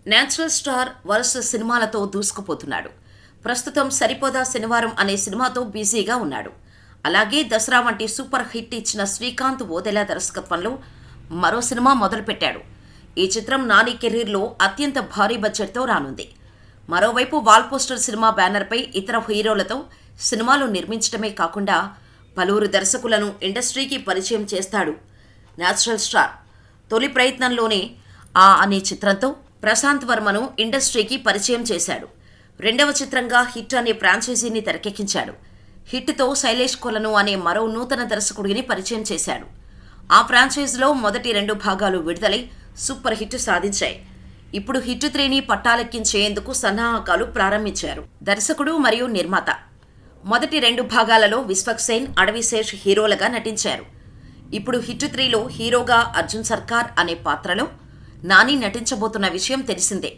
Natural star వరుస సినిమాలతో దూసుకుపోతున్నాడు. ప్రస్తుతం సరిపోదా శనివారం అనే సినిమాతో బిజీగా ఉన్నాడు. అలాగే దసరా వంటి సూపర్ హిట్ ఇచ్చిన శ్రీకాంత్ ఓదెలా దర్శకత్వంలో మరో సినిమా మొదలుపెట్టాడు. ఈ చిత్రం నాని కెరీర్లో అత్యంత భారీ బడ్జెట్తో రానుంది. మరోవైపు వాల్ పోస్టర్ సినిమా బ్యానర్పై ఇతర హీరోలతో సినిమాలు నిర్మించడమే కాకుండా పలువురు దర్శకులను ఇండస్ట్రీకి పరిచయం చేస్తాడు నేచురల్ స్టార్. తొలి ప్రయత్నంలోనే అనే చిత్రంతో ప్రశాంత్ వర్మను ఇండస్ట్రీకి పరిచయం చేశాడు. రెండవ చిత్రంగా హిట్ అనే ఫ్రాంచైజీని తెరకెక్కించాడు. హిట్తో శైలేష్ కొలను అనే మరో నూతన దర్శకుడిని పరిచయం చేశాడు. ఆ ఫ్రాంచైజీలో మొదటి 2 భాగాలు విడుదలై సూపర్ హిట్ సాధించాయి. ఇప్పుడు హిట్ 3ని పట్టాలెక్కించేందుకు సన్నాహకాలు ప్రారంభించారు దర్శకుడు మరియు నిర్మాత. మొదటి 2 భాగాలలో విశ్వక్సేన్, అడవిశేష్ హీరోలుగా నటించారు. ఇప్పుడు హిట్ 3లో హీరోగా అర్జున్ సర్కార్ అనే పాత్రలో నాని నటించబోతున్న విషయం తెలిసిందే.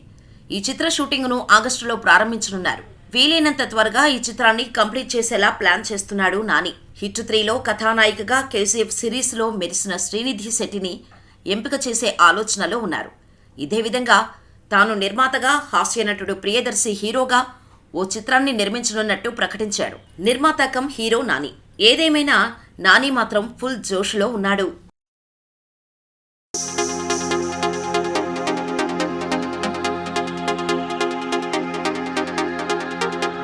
ఈ చిత్ర షూటింగ్ను ఆగస్టులో ప్రారంభించనున్నారు. వీలైనంత త్వరగా ఈ చిత్రాన్ని కంప్లీట్ చేసేలా ప్లాన్ చేస్తున్నాడు నాని. హిట్ 3లో కథానాయికగా కేజీఎఫ్ సిరీస్లో మెరిసిన శ్రీనిధి శెట్టిని ఎంపిక చేసే ఆలోచనలో ఉన్నారు. ఇదే విధంగా తాను నిర్మాతగా, హాస్యనటుడు ప్రియదర్శి హీరోగా ఓ చిత్రాన్ని నిర్మించనున్నట్టు ప్రకటించాడు నిర్మాత కమ్ హీరో నాని. ఏదేమైనా నాని మాత్రం ఫుల్ జోష్లో ఉన్నాడు.